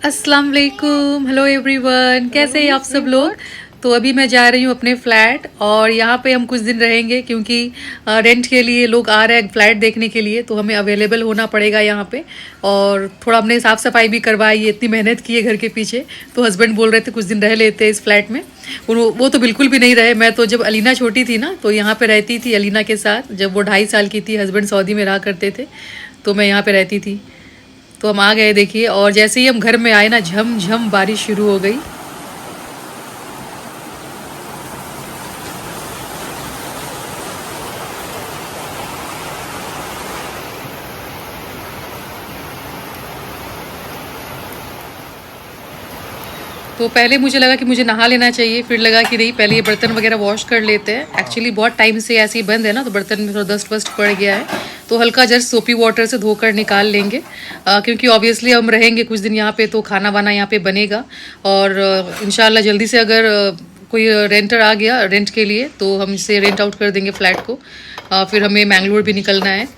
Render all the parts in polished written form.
अस्सलाम वालेकुम, hello everyone, कैसे हैं आप सब लोग। तो अभी मैं जा रही हूँ अपने फ्लैट और यहाँ पे हम कुछ दिन रहेंगे क्योंकि रेंट के लिए लोग आ रहे हैं फ्लैट देखने के लिए, तो हमें अवेलेबल होना पड़ेगा यहाँ पे। और थोड़ा हमने साफ़ सफाई भी करवाई है, इतनी मेहनत की है घर के पीछे। तो हस्बैंड बोल रहे थे कुछ दिन रह लेते हैं इस फ्लैट में। वो तो बिल्कुल भी नहीं रहे। मैं तो जब अलीना छोटी थी ना तो यहाँ पे रहती थी अलीना के साथ, जब वो 2.5 साल की थी। हस्बैंड सऊदी में रहा करते थे तो मैं यहाँ पे रहती थी। तो हम आ गए देखिए, और जैसे ही हम घर में आए ना झम बारिश शुरू हो गई। तो पहले मुझे लगा कि मुझे नहा लेना चाहिए, फिर लगा कि नहीं, पहले ये बर्तन वगैरह वॉश कर लेते हैं। एक्चुअली बहुत टाइम से ऐसे ही बंद है ना, तो बर्तन में थोड़ा डस्ट वस्ट पड़ गया है। तो हल्का जस्ट सोपी वाटर से धोकर निकाल लेंगे, क्योंकि ऑब्वियसली हम रहेंगे कुछ दिन यहाँ पे, तो खाना वाना यहाँ पे बनेगा। और इंशाल्लाह जल्दी से अगर कोई रेंटर आ गया रेंट के लिए तो हम इसे रेंट आउट कर देंगे फ्लैट को। फिर हमें मैंगलोर भी निकलना है।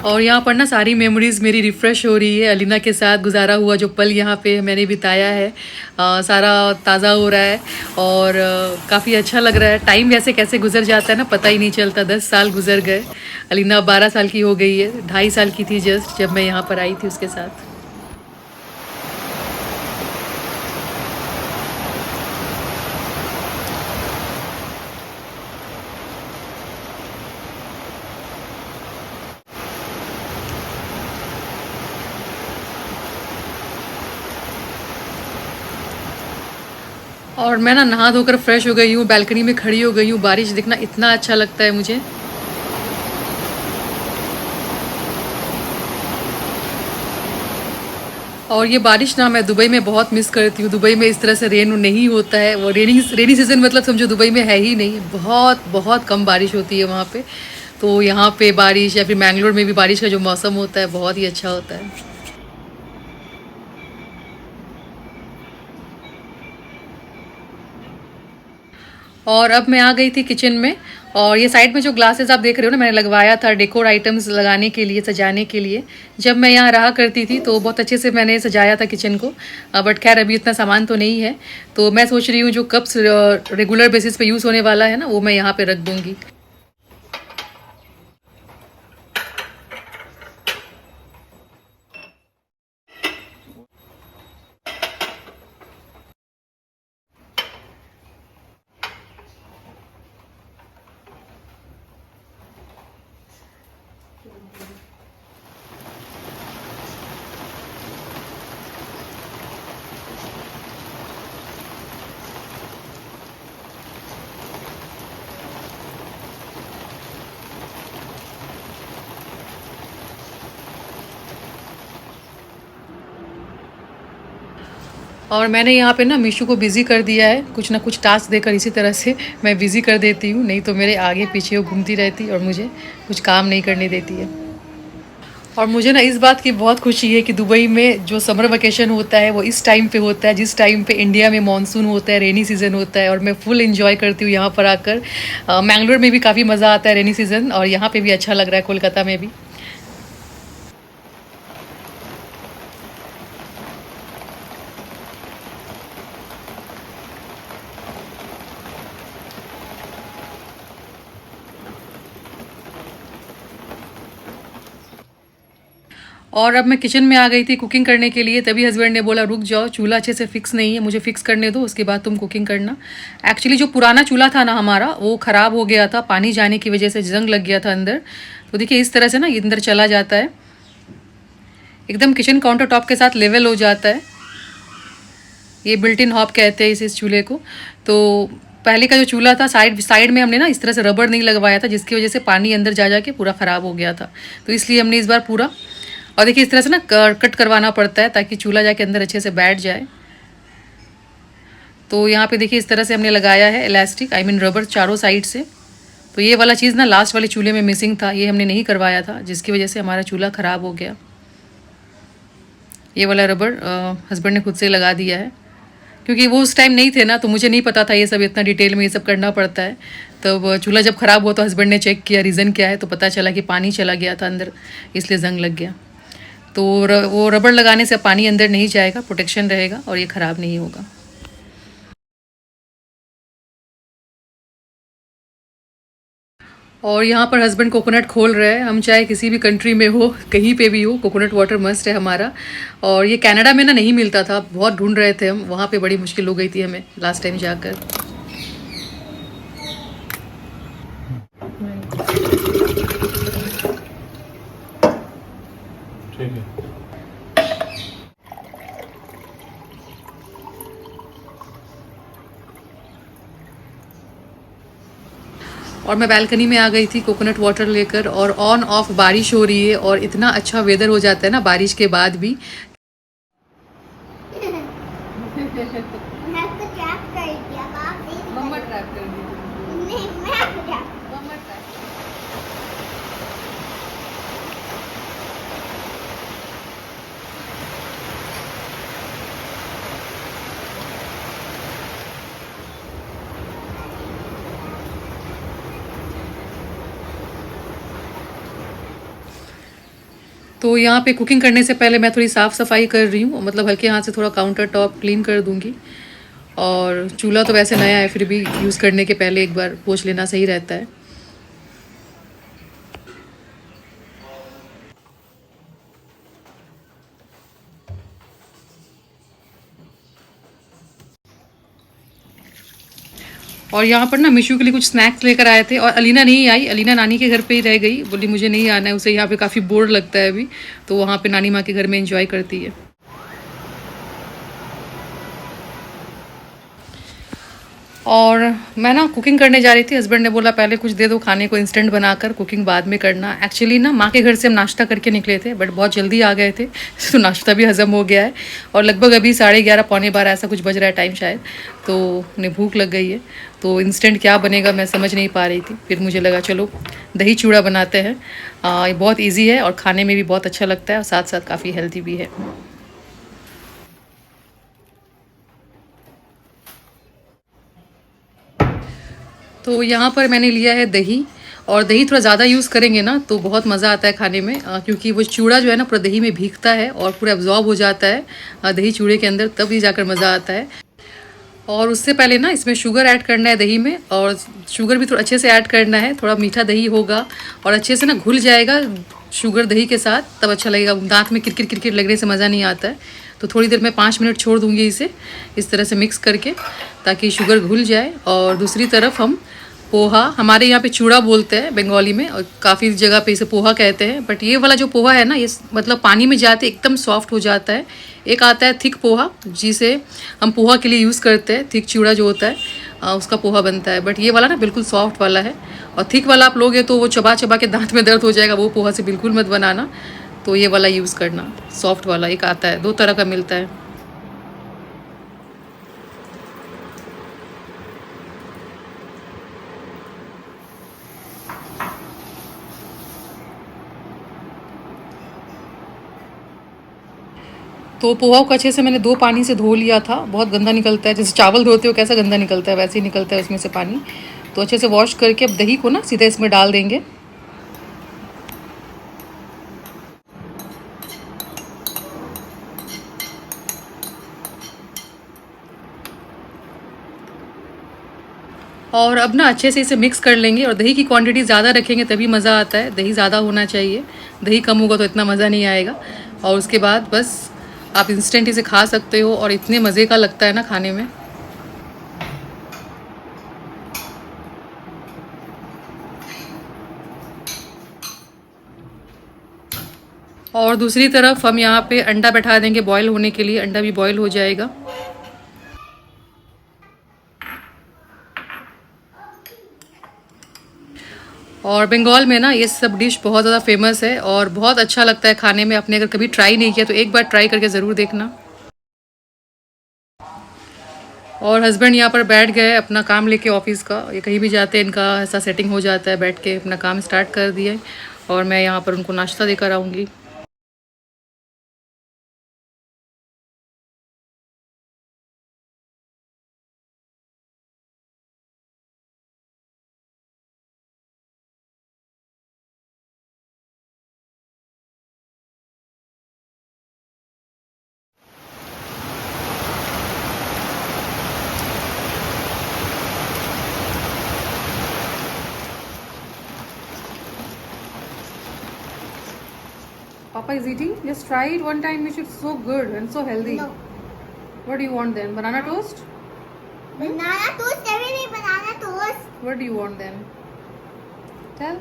और यहाँ पर ना सारी मेमोरीज़ मेरी रिफ़्रेश हो रही है। अलीना के साथ गुजारा हुआ जो पल यहाँ पे मैंने बिताया है, सारा ताज़ा हो रहा है। और काफ़ी अच्छा लग रहा है। टाइम वैसे कैसे गुजर जाता है ना, पता ही नहीं चलता। 10 साल गुजर गए। अलीना 12 साल की हो गई है, 2.5 साल की थी जस्ट जब मैं यहाँ पर आई थी उसके साथ। और मैं ना नहा धोकर फ्रेश हो गई हूँ, बालकनी में खड़ी हो गई हूँ। बारिश देखना इतना अच्छा लगता है मुझे। और ये बारिश ना मैं दुबई में बहुत मिस करती हूँ। दुबई में इस तरह से रेन नहीं होता है। वो रेनी सीजन मतलब समझो दुबई में है ही नहीं, बहुत बहुत कम बारिश होती है वहाँ पे। तो यहाँ पे बारिश, या फिर मैंगलोर में भी बारिश का जो मौसम होता है बहुत ही अच्छा होता है। और अब मैं आ गई थी किचन में। और ये साइड में जो ग्लासेस आप देख रहे हो ना, मैंने लगवाया था डेकोर आइटम्स लगाने के लिए, सजाने के लिए। जब मैं यहाँ रहा करती थी तो बहुत अच्छे से मैंने सजाया था किचन को। बट खैर अभी इतना सामान तो नहीं है। तो मैं सोच रही हूँ जो कप्स रेगुलर बेसिस पे यूज़ होने वाला है ना, वो मैं यहाँ पे रख दूँगी। और मैंने यहाँ पे ना मीशू को बिज़ी कर दिया है, कुछ ना कुछ टास्क देकर इसी तरह से मैं बिज़ी कर देती हूँ। नहीं तो मेरे आगे पीछे वो घूमती रहती और मुझे कुछ काम नहीं करने देती है। और मुझे ना इस बात की बहुत खुशी है कि दुबई में जो समर वेकेशन होता है वो इस टाइम पे होता है जिस टाइम पे इंडिया में मानसून होता है, रेनी सीज़न होता है। और मैं फुल एंजॉय करती हूँ यहाँ पर आकर। मैंगलोर में भी काफ़ी मज़ा आता है रेनी सीज़न, और यहाँ पे भी अच्छा लग रहा है, कोलकाता में भी। और अब मैं किचन में आ गई थी कुकिंग करने के लिए। तभी हस्बैंड ने बोला रुक जाओ, चूल्हा अच्छे से फिक्स नहीं है, मुझे फिक्स करने दो, उसके बाद तुम कुकिंग करना। एक्चुअली जो पुराना चूल्हा था ना हमारा, वो ख़राब हो गया था, पानी जाने की वजह से जंग लग गया था अंदर। तो देखिए इस तरह से ना ये अंदर चला जाता है, एकदम किचन काउंटर टॉप के साथ लेवल हो जाता है। ये बिल्ट इन हॉब कहते हैं इस चूल्हे को। तो पहले का जो चूल्हा था, साइड साइड में हमने ना इस तरह से रबड़ नहीं लगवाया था, जिसकी वजह से पानी अंदर जा के पूरा ख़राब हो गया था। तो इसलिए हमने इस बार पूरा, और देखिए इस तरह से ना कट करवाना पड़ता है ताकि चूल्हा जाके अंदर अच्छे से बैठ जाए। तो यहाँ पे देखिए इस तरह से हमने लगाया है इलास्टिक, आई मीन रबर, चारों साइड से। तो ये वाला चीज़ ना लास्ट वाले चूल्हे में मिसिंग था, ये हमने नहीं करवाया था, जिसकी वजह से हमारा चूल्हा ख़राब हो गया। ये वाला रबर हस्बैंड ने खुद से लगा दिया है, क्योंकि वो उस टाइम नहीं थे ना, तो मुझे नहीं पता था ये सब, इतना डिटेल में ये सब करना पड़ता है। तब चूल्हा जब ख़राब हुआ तो हस्बैंड ने चेक किया रीज़न क्या है, तो पता चला कि पानी चला गया था अंदर, इसलिए जंग लग गया। तो वो रबड़ लगाने से पानी अंदर नहीं जाएगा, प्रोटेक्शन रहेगा और ये ख़राब नहीं होगा। और यहाँ पर हस्बैंड कोकोनट खोल रहे हैं। हम चाहे किसी भी कंट्री में हो, कहीं पे भी हो, कोकोनट वाटर मस्ट है हमारा। और ये कनाडा में ना नहीं मिलता था, बहुत ढूंढ रहे थे हम, वहाँ पे बड़ी मुश्किल हो गई थी हमें लास्ट टाइम जाकर। ठीक है। और मैं बालकनी में आ गई थी कोकोनट वाटर लेकर, और ऑन ऑफ बारिश हो रही है और इतना अच्छा वेदर हो जाता है ना बारिश के बाद भी। मैं तो ट्रैप कर दिया, मम्मा ट्रैप कर दी। नहीं, मैं ट्रैप, मम्मा ट्रैप। तो यहाँ पे कुकिंग करने से पहले मैं थोड़ी साफ़ सफाई कर रही हूँ, मतलब हल्के हाथ से थोड़ा काउंटर टॉप क्लीन कर दूँगी। और चूल्हा तो वैसे नया है, फिर भी यूज़ करने के पहले एक बार पोंछ लेना सही रहता है। और यहाँ पर ना मिशू के लिए कुछ स्नैक्स लेकर आए थे, और अलीना नहीं आई, अलीना नानी के घर पे ही रह गई, बोली मुझे नहीं आना है, उसे यहाँ पे काफ़ी बोर लगता है अभी, तो वहाँ पे नानी माँ के घर में एंजॉय करती है। और मैं ना कुकिंग करने जा रही थी, हस्बैंड ने बोला पहले कुछ दे दो खाने को इंस्टेंट बनाकर, कुकिंग बाद में करना। एक्चुअली ना माँ के घर से हम नाश्ता करके निकले थे, बट बहुत जल्दी आ गए थे तो नाश्ता भी हज़म हो गया है। और लगभग अभी 11:30 पौने 12 ऐसा कुछ बज रहा है टाइम शायद, तो उन्हें भूख लग गई है। तो इंस्टेंट क्या बनेगा मैं समझ नहीं पा रही थी, फिर मुझे लगा चलो दही चूड़ा बनाते हैं। ये बहुत ईजी है और खाने में भी बहुत अच्छा लगता है, और साथ साथ काफ़ी हेल्दी भी है। तो यहाँ पर मैंने लिया है दही, और दही थोड़ा ज़्यादा यूज़ करेंगे ना तो बहुत मज़ा आता है खाने में, क्योंकि वो चूड़ा जो है ना पूरा दही में भीगता है और पूरा एब्जॉर्ब हो जाता है दही चूड़े के अंदर, तब ही जाकर मज़ा आता है। और उससे पहले ना इसमें शुगर ऐड करना है दही में, और शुगर भी थोड़ा अच्छे से ऐड करना है, थोड़ा मीठा दही होगा और अच्छे से ना घुल जाएगा शुगर दही के साथ, तब अच्छा लगेगा। दांत में किरकिर किरकिर लगने से मज़ा नहीं आता है। तो थोड़ी देर में 5 मिनट छोड़ दूँगी इसे इस तरह से मिक्स करके, ताकि शुगर घुल जाए। और दूसरी तरफ हम पोहा, हमारे यहाँ पे चूड़ा बोलते हैं बंगाली में, और काफ़ी जगह पे इसे पोहा कहते हैं, बट ये वाला जो पोहा है ना ये मतलब पानी में जाते एकदम सॉफ्ट हो जाता है। एक आता है थिक पोहा, जिसे हम पोहा के लिए यूज़ करते हैं, थिक चूड़ा जो होता है उसका पोहा बनता है, बट ये वाला ना बिल्कुल सॉफ्ट वाला है। और थिक वाला आप लोगे तो वो चबा चबा के दांत में दर्द हो जाएगा, वो पोहा से बिल्कुल मत बनाना। तो ये वाला यूज़ करना, सॉफ्ट वाला एक आता है, 2 तरह का मिलता है। तो पोहा को अच्छे से मैंने 2 पानी से धो लिया था, बहुत गंदा निकलता है, जैसे चावल धोते हो कैसा गंदा निकलता है वैसे ही निकलता है उसमें से पानी। तो अच्छे से वॉश करके अब दही को ना सीधे इसमें डाल देंगे। और अब ना अच्छे से इसे मिक्स कर लेंगे, और दही की क्वांटिटी ज़्यादा रखेंगे तभी मज़ा आता है, दही ज़्यादा होना चाहिए, दही कम होगा तो इतना मज़ा नहीं आएगा। और उसके बाद बस आप इंस्टेंट इसे खा सकते हो, और इतने मज़े का लगता है ना खाने में। और दूसरी तरफ हम यहाँ पे अंडा बैठा देंगे बॉईल होने के लिए, अंडा भी बॉईल हो जाएगा। और बंगाल में ना ये सब डिश बहुत ज़्यादा फेमस है और बहुत अच्छा लगता है खाने में। आपने अगर कभी ट्राई नहीं किया तो एक बार ट्राई करके ज़रूर देखना। और हस्बैंड यहाँ पर बैठ गए अपना काम लेके ऑफिस का, ये कहीं भी जाते हैं इनका ऐसा सेटिंग हो जाता है, बैठ के अपना काम स्टार्ट कर दिए। और मैं यहाँ पर उनको नाश्ता देकर आऊँगी। Papa is eating. Just try it one time. It's so good and so healthy. No. What do you want then? Banana toast? Banana toast, everything banana toast. What do you want then? Tell.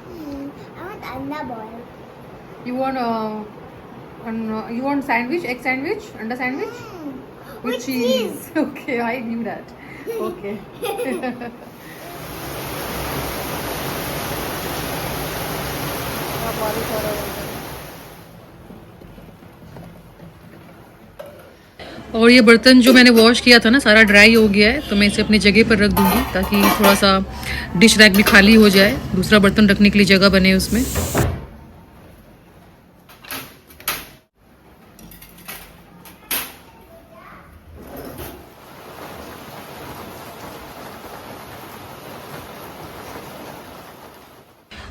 I want anda boil. You want you want sandwich, egg sandwich, anda sandwich With cheese. Okay, I knew that. Okay. और ये बर्तन जो मैंने wash किया था ना सारा dry हो गया है, तो मैं इसे अपनी जगह पर रख दूंगी ताकि थोड़ा सा डिश रैक भी खाली हो जाए, दूसरा बर्तन रखने के लिए जगह बने उसमें।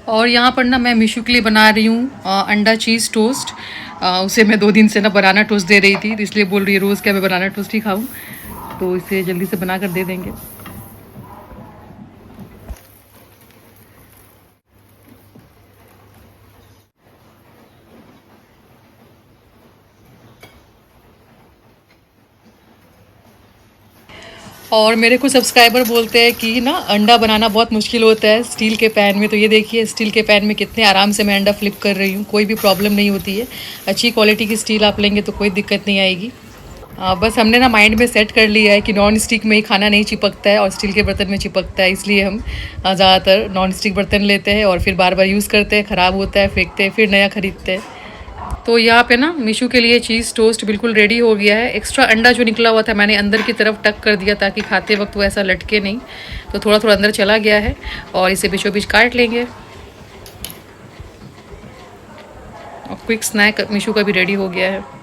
और यहाँ पर ना मैं मीशू के लिए बना रही हूँ अंडा चीज़ टोस्ट। उसे मैं 2 दिन से ना बनाना टोस्ट दे रही थी, तो इसलिए बोल रही है रोज़ क्या मैं बनाना टोस्ट ही खाऊं, तो इसे जल्दी से बना कर दे देंगे। और मेरे को सब्सक्राइबर बोलते हैं कि ना अंडा बनाना बहुत मुश्किल होता है स्टील के पैन में, तो ये देखिए स्टील के पैन में कितने आराम से मैं अंडा फ्लिप कर रही हूँ, कोई भी प्रॉब्लम नहीं होती है। अच्छी क्वालिटी की स्टील आप लेंगे तो कोई दिक्कत नहीं आएगी। बस हमने ना माइंड में सेट कर लिया है कि नॉन स्टिक में ही खाना नहीं चिपकता है और स्टील के बर्तन में चिपकता है, इसलिए हम ज़्यादातर नॉन स्टिक बर्तन लेते हैं और फिर बार बार यूज़ करते हैं, ख़राब होता है फेंकते हैं, फिर नया ख़रीदते हैं। तो यहाँ पे ना मीशू के लिए चीज़ टोस्ट बिल्कुल रेडी हो गया है। एक्स्ट्रा अंडा जो निकला हुआ था मैंने अंदर की तरफ टक कर दिया ताकि खाते वक्त वो ऐसा लटके नहीं, तो थोड़ा थोड़ा अंदर चला गया है। और इसे बीचों बीच काट लेंगे और क्विक स्नैक मीशू का भी रेडी हो गया है।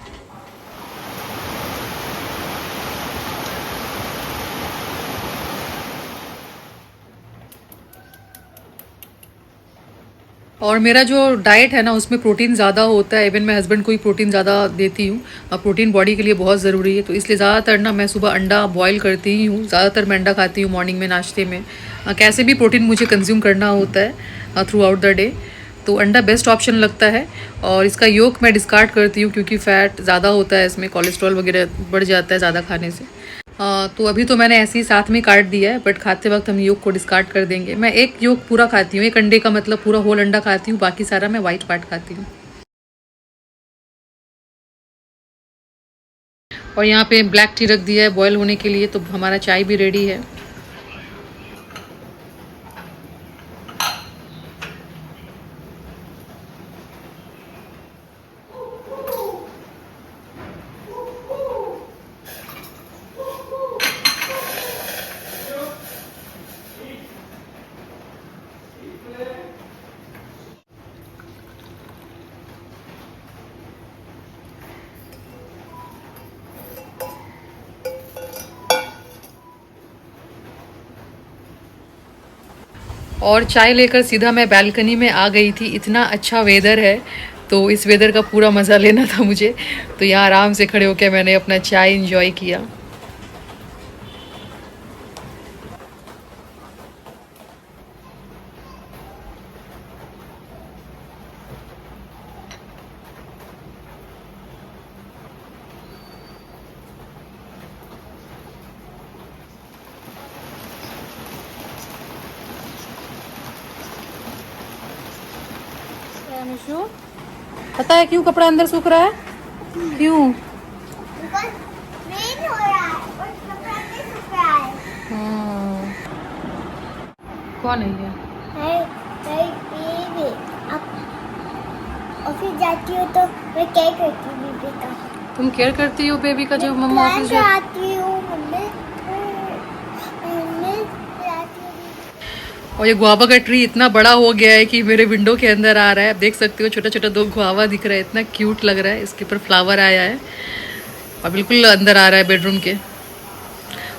और मेरा जो डाइट है ना उसमें प्रोटीन ज़्यादा होता है, इवन मैं हस्बैंड को ही प्रोटीन ज़्यादा देती हूँ। प्रोटीन बॉडी के लिए बहुत ज़रूरी है, तो इसलिए ज़्यादातर ना मैं सुबह अंडा बॉईल करती ही हूँ। ज़्यादातर मैं अंडा खाती हूँ मॉर्निंग में नाश्ते में। कैसे भी प्रोटीन मुझे कंज्यूम करना होता है थ्रू आउट द डे, तो अंडा बेस्ट ऑप्शन लगता है। और इसका योक मैं डिस्कार्ड करती हूँ क्योंकि फ़ैट ज़्यादा होता है इसमें, कोलेस्ट्रॉल वगैरह बढ़ जाता है ज़्यादा खाने से। तो अभी तो मैंने ऐसे ही साथ में काट दिया है, बट खाते वक्त हम योग को डिस्कार्ड कर देंगे। मैं एक योग पूरा खाती हूँ, एक अंडे का मतलब पूरा होल अंडा खाती हूँ, बाकी सारा मैं वाइट पार्ट खाती हूँ। और यहाँ पे ब्लैक टी रख दिया है बॉयल होने के लिए, तो हमारा चाय भी रेडी है। और चाय लेकर सीधा मैं बालकनी में आ गई थी। इतना अच्छा वेदर है, तो इस वेदर का पूरा मज़ा लेना था मुझे, तो यहाँ आराम से खड़े होकर मैंने अपना चाय इंजॉय किया। पता है क्यों कपड़ा अंदर सूख रहा है? क्यों? रेन हो रहा है और कपड़ा नहीं सूख रहा है। कौन है ये? बेबी अब ऑफिस जाती हो तो मैं क्या करती हूँ बेबी का? तुम केयर करती हो बेबी का जब मम्मा ऑफिस जाती हूँ मम्मी और ये गुआवा का ट्री इतना बड़ा हो गया है कि मेरे विंडो के अंदर आ रहा है। आप देख सकते हो छोटा छोटा 2 गुआवा दिख रहा है, इतना क्यूट लग रहा है। इसके ऊपर फ्लावर आया है और बिल्कुल अंदर आ रहा है बेडरूम के।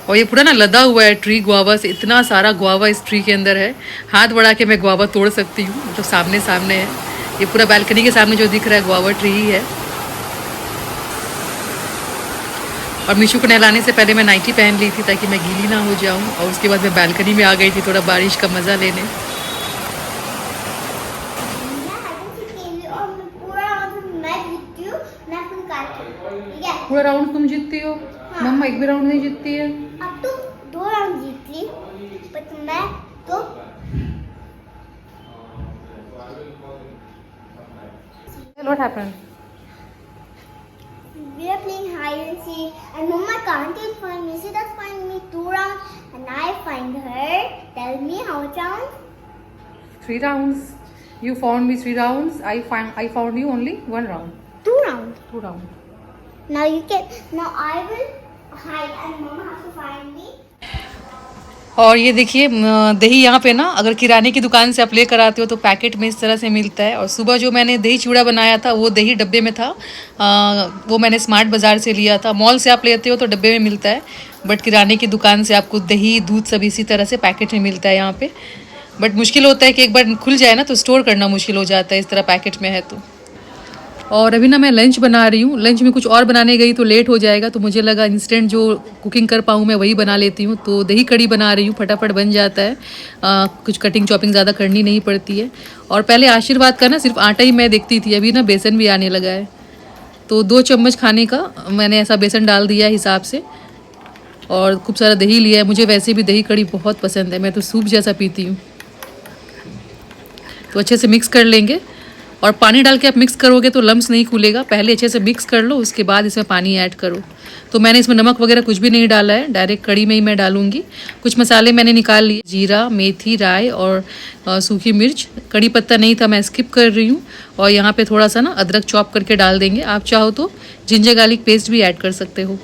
और ये पूरा ना लदा हुआ है ट्री गुआवा से, इतना सारा गुआवा इस ट्री के अंदर है। हाथ बढ़ा के मैं गुआवा तोड़ सकती हूँ, मतलब सामने सामने है। ये पूरा बालकनी के सामने जो दिख रहा है गुआवा ट्री ही है। और मीशू को नहलाने से पहले मैं नाइटी पहन ली थी ताकि मैं गीली ना हो जाऊं, और उसके बाद मैं बालकनी में आ गई थी थोड़ा बारिश का मज़ा लेने। पूरा राउंड तुम जीतती हो? मम्मा एक भी राउंड नहीं जीतती है। अब तो 2 राउंड जीत ली, बट मैं तो What happened? we are playing hide and seek, and Mama can't even find me. She does find me 2 rounds, and I find her. Tell me how many rounds? 3 rounds. You found me 3 rounds. I found you only 1 round. 2 rounds. 2 rounds. Now you can. Now I will hide, and Mama has to find me. और ये देखिए दही यहाँ पे ना अगर किराने की दुकान से आप लेकर आते हो तो पैकेट में इस तरह से मिलता है। और सुबह जो मैंने दही चूड़ा बनाया था वो दही डब्बे में था, वो मैंने स्मार्ट बाज़ार से लिया था। मॉल से आप लेते हो तो डब्बे में मिलता है, बट किराने की दुकान से आपको दही दूध सब इसी तरह से पैकेट में मिलता है यहाँ पे। बट मुश्किल होता है कि एक बार खुल जाए ना तो स्टोर करना मुश्किल हो जाता है इस तरह पैकेट में है तो। और अभी ना मैं लंच बना रही हूँ। लंच में कुछ और बनाने गई तो लेट हो जाएगा, तो मुझे लगा इंस्टेंट जो कुकिंग कर पाऊँ मैं वही बना लेती हूँ। तो दही कड़ी बना रही हूँ, फटाफट बन जाता है, कुछ कटिंग चॉपिंग ज़्यादा करनी नहीं पड़ती है। और पहले आशीर्वाद का ना सिर्फ आटा ही मैं देखती थी, अभी ना बेसन भी आने लगा है। तो 2 चम्मच खाने का मैंने ऐसा बेसन डाल दिया हिसाब से, और खूब सारा दही लिया है। मुझे वैसे भी दही कड़ी बहुत पसंद है, मैं तो सूप जैसा पीती हूँ। तो अच्छे से मिक्स कर लेंगे, और पानी डाल के आप मिक्स करोगे तो लम्स नहीं खुलेगा। पहले अच्छे से मिक्स कर लो, उसके बाद इसमें पानी ऐड करो। तो मैंने इसमें नमक वगैरह कुछ भी नहीं डाला है, डायरेक्ट कड़ी में ही मैं डालूंगी। कुछ मसाले मैंने निकाल लिए, जीरा, मेथी, राई और सूखी मिर्च। कड़ी पत्ता नहीं था, मैं स्किप कर रही हूँ। और यहाँ पे थोड़ा सा ना अदरक चॉप करके डाल देंगे। आप चाहो तो जिंजर गार्लिक पेस्ट भी ऐड कर सकते हो।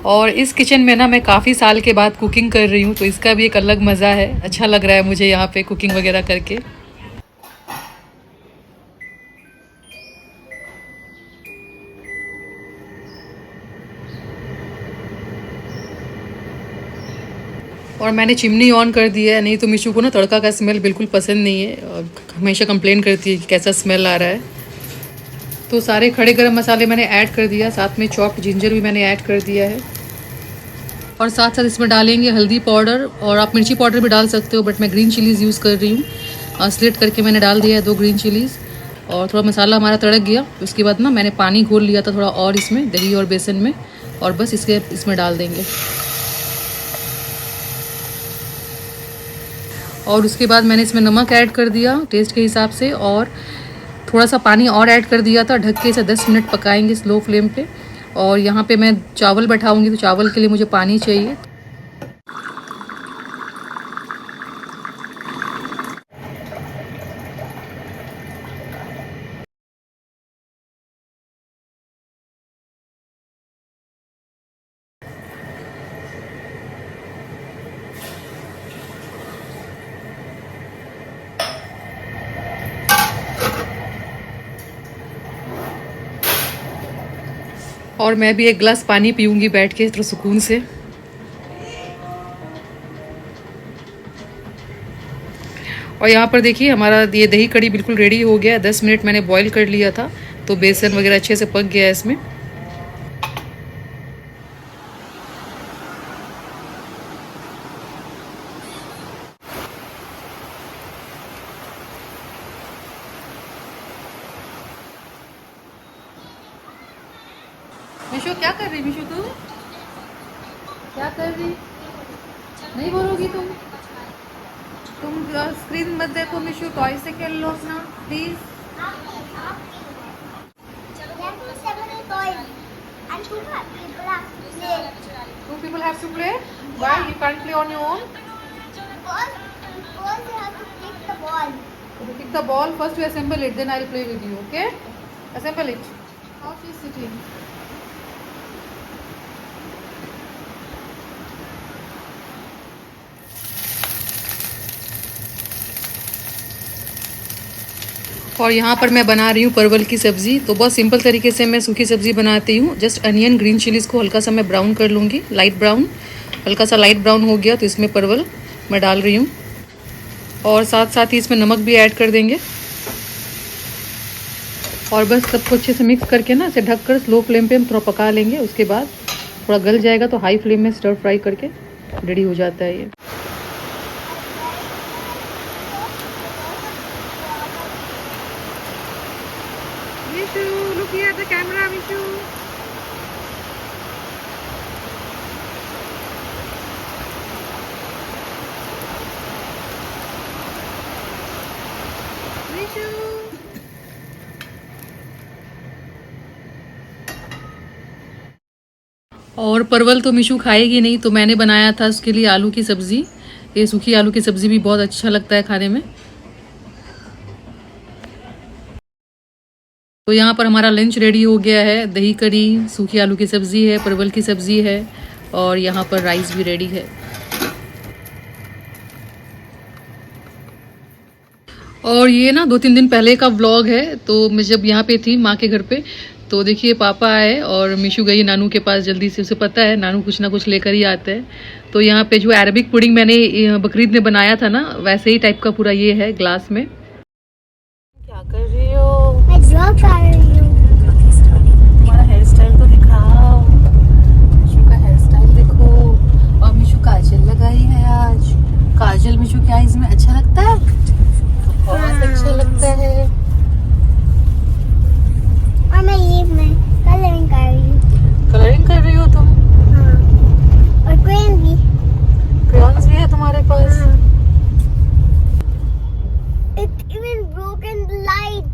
और इस किचन में ना मैं काफ़ी साल के बाद कुकिंग कर रही हूँ, तो इसका भी एक अलग मज़ा है। अच्छा लग रहा है मुझे यहाँ पे कुकिंग वगैरह करके। और मैंने चिमनी ऑन कर दिया है, नहीं तो मिशू को ना तड़का का स्मेल बिल्कुल पसंद नहीं है, और हमेशा कंप्लेन करती है कि कैसा स्मेल आ रहा है। तो सारे खड़े गरम मसाले मैंने ऐड कर दिया, साथ में चॉप्ड जिंजर भी मैंने ऐड कर दिया है। और साथ साथ इसमें डालेंगे हल्दी पाउडर, और आप मिर्ची पाउडर भी डाल सकते हो, बट मैं ग्रीन चिलीज़ यूज़ कर रही हूँ। स्लिट करके मैंने डाल दिया है 2 ग्रीन चिलीज़। और थोड़ा मसाला हमारा तड़क गया, उसके बाद ना मैंने पानी घोल लिया था थोड़ा और इसमें दही और बेसन में, और बस इसमें डाल देंगे। और उसके बाद मैंने इसमें नमक ऐड कर दिया टेस्ट के हिसाब से, और थोड़ा सा पानी और ऐड कर दिया था। ढक के इसे 10 मिनट पकाएंगे स्लो फ्लेम पे। और यहाँ पे मैं चावल बैठाऊंगी, तो चावल के लिए मुझे पानी चाहिए। और मैं भी एक गिलास पानी पीऊंगी बैठ के थोड़ा सुकून से। और यहाँ पर देखिए हमारा ये दही कड़ी बिल्कुल रेडी हो गया। 10 मिनट मैंने बॉईल कर लिया था, तो बेसन वगैरह अच्छे से पक गया है इसमें। मिशु क्या कर रही? मिशु तू क्या कर रही? नहीं बोलोगी तुम स्क्रीन मत देखो मिशु, टॉय से खेल लो अपना please. Two people have to play. Why you can't play on your own? Because you have to pick the ball. Okay, pick the ball first. You assemble it, then I'll play with you. Okay? Assemble it. How she's sitting? और यहाँ पर मैं बना रही हूँ परवल की सब्ज़ी। तो बहुत सिंपल तरीके से मैं सूखी सब्ज़ी बनाती हूँ। जस्ट अनियन, ग्रीन चिलीज़ को हल्का सा मैं ब्राउन कर लूँगी, लाइट ब्राउन। हल्का सा लाइट ब्राउन हो गया तो इसमें परवल मैं डाल रही हूँ, और साथ साथ ही इसमें नमक भी ऐड कर देंगे। और बस सबको अच्छे से मिक्स करके ना इसे ढककर स्लो फ्लेम पे हम थोड़ा पका लेंगे। उसके बाद थोड़ा गल जाएगा तो हाई फ्लेम में स्टर फ्राई करके रेडी हो जाता है ये। Mishu, look here the camera, Mishu. और परवल तो मिशू खाएगी नहीं, तो मैंने बनाया था उसके लिए आलू की सब्ज़ी। ये सूखी आलू की सब्ज़ी भी बहुत अच्छा लगता है खाने में। तो यहाँ पर हमारा लंच रेडी हो गया है। दही कड़ी, सूखी आलू की सब्ज़ी है, परवल की सब्ज़ी है और यहाँ पर राइस भी रेडी है। और ये ना 2-3 दिन पहले का व्लॉग है। तो मैं जब यहाँ पे थी माँ के घर पे, तो देखिए पापा आए और मिशू गई नानू के पास जल्दी से। उसे पता है नानू कुछ ना कुछ लेकर ही आता है। तो यहाँ पे जो अरबिक पुडिंग मैंने बकरीद में बनाया था ना, वैसे ही टाइप का पूरा ये है ग्लास में। क्या कर रही हो? मैं ड्रॉ कर रही हूँ। तुम्हारा हेयर स्टाइल तो दिखाओ। मिशू का हेयर स्टाइल देखो। और मिशू काजल लगाई है आज। काजल मिशू क्या इसमें अच्छा लगता है? बहुत अच्छा लगता है। और मैं कलरिंग कर रही हूँ। कलरिंग कर रही हो तुम? हाँ। और क्रेयन भी। क्रेयॉन्स भी है तुम्हारे पास? हाँ। It even broken the light.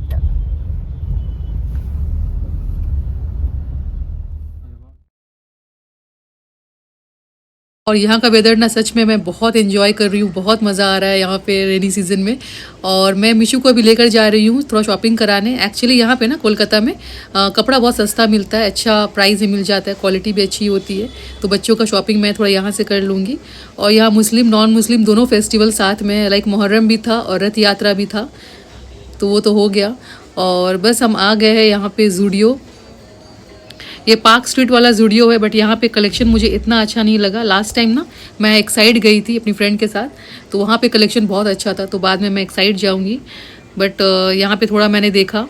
और यहाँ का वेदर ना सच में मैं बहुत एंजॉय कर रही हूँ। बहुत मज़ा आ रहा है यहाँ पे रेनी सीज़न में। और मैं मिशू को अभी लेकर जा रही हूँ थोड़ा शॉपिंग कराने। एक्चुअली यहाँ पे ना कोलकाता में कपड़ा बहुत सस्ता मिलता है, अच्छा प्राइस में मिल जाता है, क्वालिटी भी अच्छी होती है। तो बच्चों का शॉपिंग मैं थोड़ा यहाँ से कर लूँगी। और यहाँ मुस्लिम नॉन मुस्लिम दोनों फेस्टिवल साथ में, लाइक मुहर्रम भी था और रथ यात्रा भी था, तो वो तो हो गया। और बस हम आ गए हैं यहाँ पे ज़ूडियो। ये पार्क स्ट्रीट वाला ज़ूडियो है, बट यहाँ पे कलेक्शन मुझे इतना अच्छा नहीं लगा। लास्ट टाइम ना मैं एक साइड गई थी अपनी फ्रेंड के साथ, तो वहाँ पे कलेक्शन बहुत अच्छा था। तो बाद में मैं एक साइड जाऊँगी, बट यहाँ पे थोड़ा मैंने देखा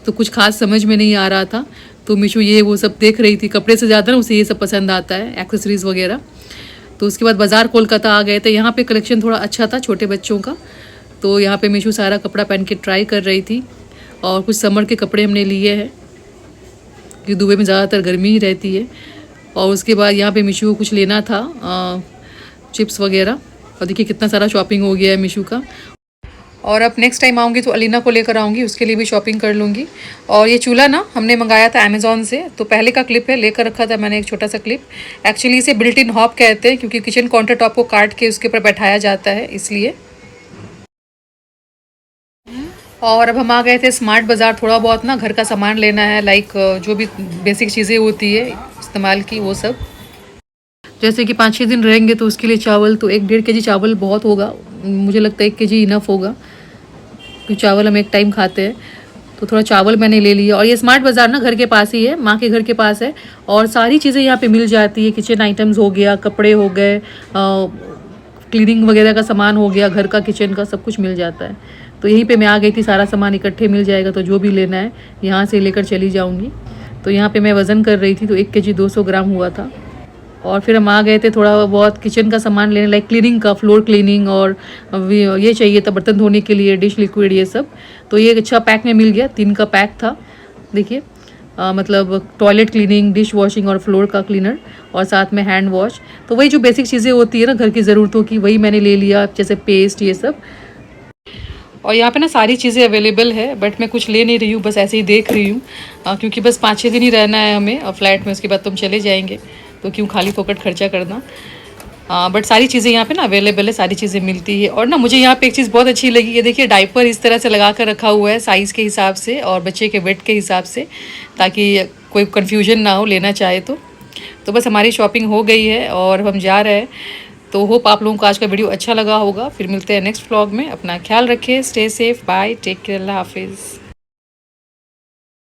तो कुछ खास समझ में नहीं आ रहा था। तो मिशू ये वो सब देख रही थी। कपड़े से ज़्यादा ना उसे ये सब पसंद आता है, एक्सेसरीज़ वगैरह। तो उसके बाद बाज़ार कोलकाता आ गए थे। यहाँ पे कलेक्शन थोड़ा अच्छा था छोटे बच्चों का। तो यहाँ पे मिशू सारा कपड़ा पहन के ट्राई कर रही थी। और कुछ समर के कपड़े हमने लिए हैं क्योंकि दुबई में ज़्यादातर गर्मी ही रहती है। और उसके बाद यहाँ पे मिशू को कुछ लेना था, चिप्स वगैरह। और देखिए कितना सारा शॉपिंग हो गया है मिशू का। और अब नेक्स्ट टाइम आऊँगी तो अलीना को लेकर आऊँगी, उसके लिए भी शॉपिंग कर लूँगी। और ये चूल्हा ना हमने मंगाया था अमेज़ॉन से। तो पहले का क्लिप है, लेकर रखा था मैंने एक छोटा सा क्लिप। एक्चुअली इसे बिल्ट इन हॉब कहते हैं क्योंकि किचन काउंटर टॉप को काट के उसके ऊपर बैठाया जाता है, इसलिए। और अब हम आ गए थे स्मार्ट बाज़ार। थोड़ा बहुत ना घर का सामान लेना है, लाइक जो भी बेसिक चीज़ें होती है इस्तेमाल की, वो सब। जैसे कि 5-6 दिन रहेंगे तो उसके लिए चावल, तो 1-1.5 kg चावल बहुत होगा। मुझे लगता है 1 kg इनफ होगा क्योंकि चावल हम एक टाइम खाते हैं। तो थोड़ा चावल मैंने ले लिया। और ये स्मार्ट बाज़ार ना घर के पास ही है, माँ के घर के पास है। और सारी चीज़ें यहाँ पे मिल जाती है। किचन आइटम्स हो गया, कपड़े हो गए, क्लीनिंग वगैरह का सामान हो गया, घर का किचन का सब कुछ मिल जाता है। तो यहीं पे मैं आ गई थी, सारा सामान इकट्ठे मिल जाएगा। तो जो भी लेना है यहाँ से लेकर चली जाऊँगी। तो यहाँ पे मैं वज़न कर रही थी तो 1 kg 200 ग्राम हुआ था। और फिर हम आ गए थे थोड़ा बहुत किचन का सामान लेने, लाइक क्लीनिंग का, फ्लोर क्लीनिंग, और ये चाहिए था बर्तन धोने के लिए, डिश लिक्विड, ये सब। तो ये अच्छा पैक में मिल गया, 3 का पैक था। देखिए मतलब टॉयलेट क्लीनिंग, डिश वॉशिंग और फ्लोर का क्लीनर, और साथ में हैंड वॉश। तो वही जो बेसिक चीज़ें होती है ना घर की ज़रूरतों की, वही मैंने ले लिया, जैसे पेस्ट, ये सब। और यहाँ पे ना सारी चीज़ें अवेलेबल है, बट मैं कुछ ले नहीं रही हूँ, बस ऐसे ही देख रही हूँ क्योंकि बस 5-6 दिन ही रहना है हमें फ्लैट में। उसके बाद तुम चले जाएंगे, तो क्यों खाली फोकट खर्चा करना। बट सारी चीज़ें यहाँ पे ना अवेलेबल है, सारी चीज़ें मिलती है। और ना मुझे यहाँ पे एक चीज़ बहुत अच्छी लगी, ये देखिए डायपर इस तरह से लगा कर रखा हुआ है, साइज़ के हिसाब से और बच्चे के वेट के हिसाब से, ताकि कोई कन्फ्यूजन ना हो लेना चाहे तो बस हमारी शॉपिंग हो गई है और हम जा रहे हैं। तो होप आप लोगों को आज का वीडियो अच्छा लगा होगा। फिर मिलते हैं नेक्स्ट व्लॉग में। अपना ख्याल रखें, stay safe, bye, take care, अल्लाह हाफिज़।